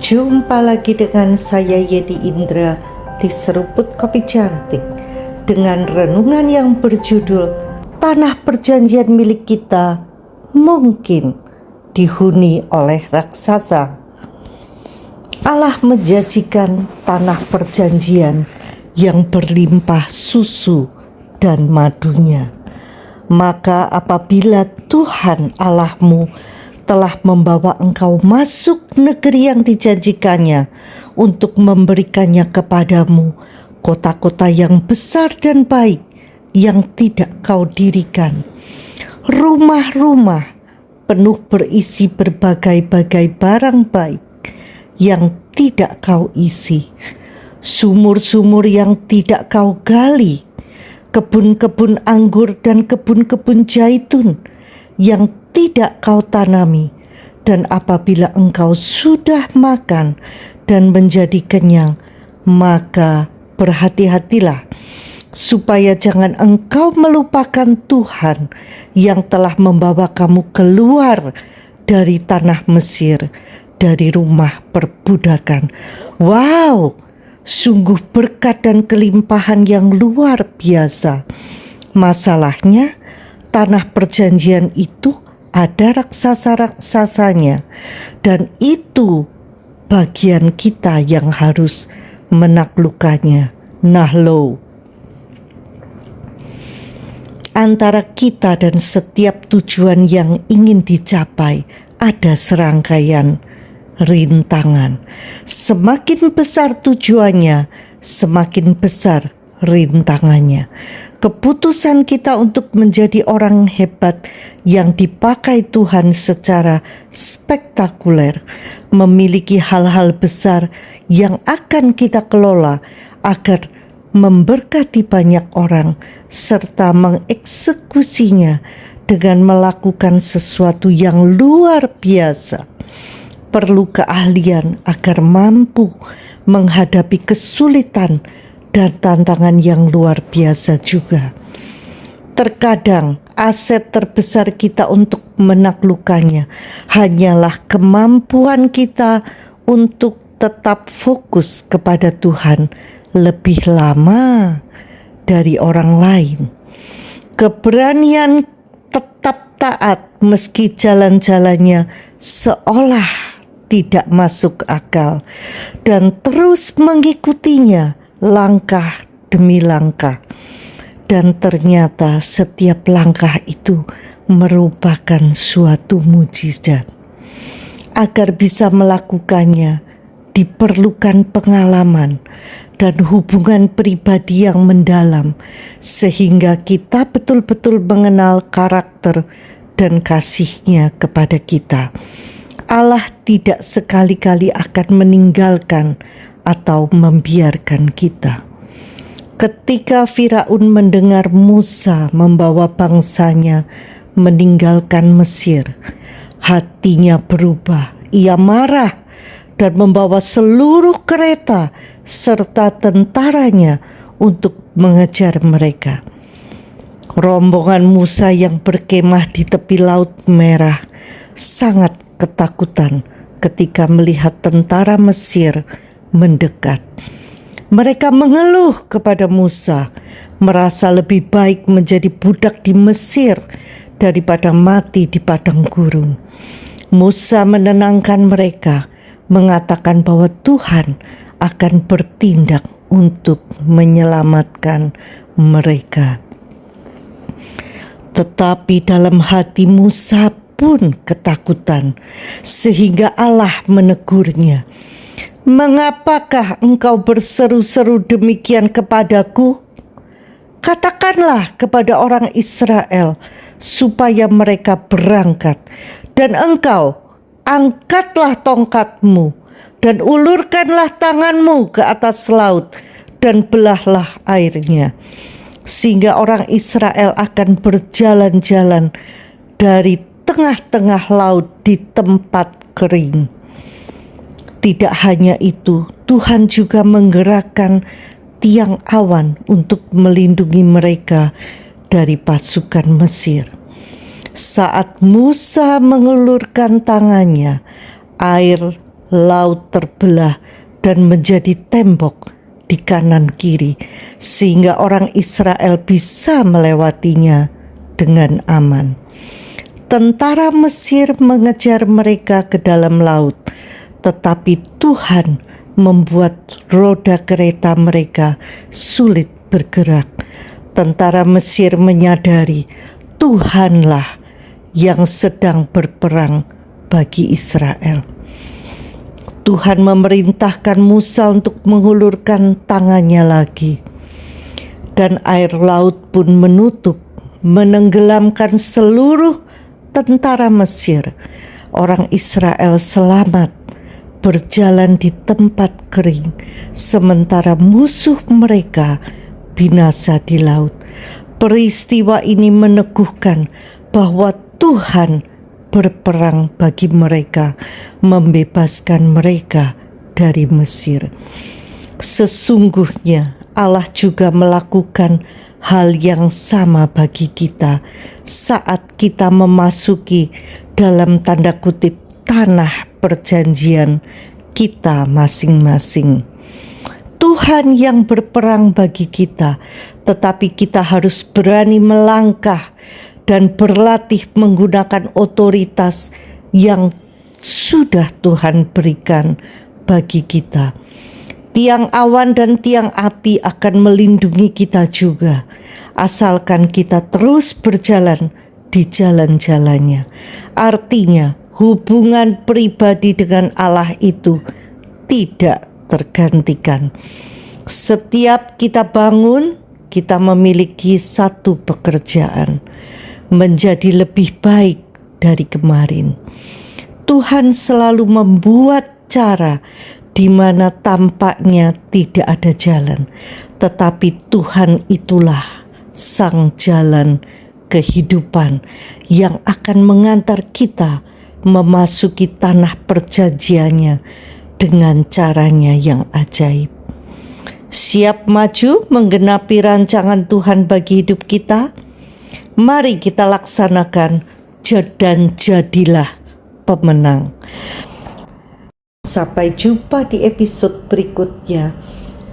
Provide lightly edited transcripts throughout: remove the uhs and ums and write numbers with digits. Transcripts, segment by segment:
Jumpa lagi dengan saya Yedi Indra di Seruput Kopi Cantik dengan renungan yang berjudul Tanah Perjanjian milik kita mungkin dihuni oleh raksasa. Allah menjanjikan tanah perjanjian yang berlimpah susu dan madunya. Maka apabila Tuhan Allahmu telah membawa engkau masuk negeri yang dijanjikannya untuk memberikannya kepadamu, kota-kota yang besar dan baik yang tidak kau dirikan, rumah-rumah penuh berisi berbagai-bagai barang baik yang tidak kau isi, sumur-sumur yang tidak kau gali, kebun-kebun anggur dan kebun-kebun zaitun yang tidak kau tanami. Dan apabila engkau sudah makan dan menjadi kenyang, maka berhati-hatilah supaya jangan engkau melupakan Tuhan yang telah membawa kamu keluar dari tanah Mesir, dari rumah perbudakan. Wow, sungguh berkat dan kelimpahan yang luar biasa. Masalahnya, tanah perjanjian itu ada raksasa-raksasanya, dan itu bagian kita yang harus menaklukkannya. Nah lo, antara kita dan setiap tujuan yang ingin dicapai ada serangkaian rintangan. Semakin besar tujuannya, semakin besar rintangannya. Keputusan kita untuk menjadi orang hebat yang dipakai Tuhan secara spektakuler memiliki hal-hal besar yang akan kita kelola agar memberkati banyak orang serta mengeksekusinya dengan melakukan sesuatu yang luar biasa. Perlu keahlian agar mampu menghadapi kesulitan dan tantangan yang luar biasa juga. Terkadang aset terbesar kita untuk menaklukkannya hanyalah kemampuan kita untuk tetap fokus kepada Tuhan lebih lama dari orang lain. Keberanian tetap taat meski jalan-jalannya seolah tidak masuk akal, dan terus mengikutinya langkah demi langkah. Dan ternyata setiap langkah itu merupakan suatu mujizat. Agar bisa melakukannya diperlukan pengalaman dan hubungan pribadi yang mendalam, sehingga kita betul-betul mengenal karakter dan kasih-Nya kepada kita. Allah tidak sekali-kali akan meninggalkan atau membiarkan kita. Ketika Firaun mendengar Musa membawa bangsanya meninggalkan Mesir, hatinya berubah. Ia marah dan membawa seluruh kereta serta tentaranya untuk mengejar mereka. Rombongan Musa yang berkemah di tepi Laut Merah sangat ketakutan ketika melihat tentara Mesir mendekat. Mereka mengeluh kepada Musa, merasa lebih baik menjadi budak di Mesir daripada mati di padang gurun. Musa menenangkan mereka, mengatakan bahwa Tuhan akan bertindak untuk menyelamatkan mereka. Tetapi dalam hati Musa pun ketakutan, sehingga Allah menegurnya. Mengapakah engkau berseru-seru demikian kepadaku? Katakanlah kepada orang Israel supaya mereka berangkat, dan engkau angkatlah tongkatmu dan ulurkanlah tanganmu ke atas laut dan belahlah airnya, sehingga orang Israel akan berjalan-jalan dari tengah-tengah laut di tempat kering. Tidak hanya itu, Tuhan juga menggerakkan tiang awan untuk melindungi mereka dari pasukan Mesir. Saat Musa mengulurkan tangannya, air laut terbelah dan menjadi tembok di kanan kiri, sehingga orang Israel bisa melewatinya dengan aman. Tentara Mesir mengejar mereka ke dalam laut, tetapi Tuhan membuat roda kereta mereka sulit bergerak. Tentara Mesir menyadari Tuhanlah yang sedang berperang bagi Israel. Tuhan memerintahkan Musa untuk mengulurkan tangannya lagi, dan air laut pun menutup, menenggelamkan seluruh tentara Mesir. Orang Israel selamat berjalan di tempat kering, sementara musuh mereka binasa di laut. Peristiwa ini meneguhkan bahwa Tuhan berperang bagi mereka, membebaskan mereka dari Mesir. Sesungguhnya Allah juga melakukan hal yang sama bagi kita saat kita memasuki dalam tanda kutip tanah perjanjian kita masing-masing. Tuhan yang berperang bagi kita, tetapi kita harus berani melangkah dan berlatih menggunakan otoritas yang sudah Tuhan berikan bagi kita. Tiang awan dan tiang api akan melindungi kita juga, asalkan kita terus berjalan di jalan-jalannya. Artinya, hubungan pribadi dengan Allah itu tidak tergantikan. Setiap kita bangun, kita memiliki satu pekerjaan: menjadi lebih baik dari kemarin. Tuhan selalu membuat cara di mana tampaknya tidak ada jalan, tetapi Tuhan itulah sang jalan kehidupan yang akan mengantar kita memasuki tanah perjanjiannya dengan caranya yang ajaib. Siap maju menggenapi rancangan Tuhan bagi hidup kita? Mari kita laksanakan dan jadilah pemenang. Sampai jumpa di episode berikutnya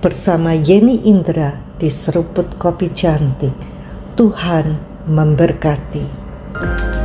bersama Yeni Indra di Seruput Kopi Cantik. Tuhan memberkati.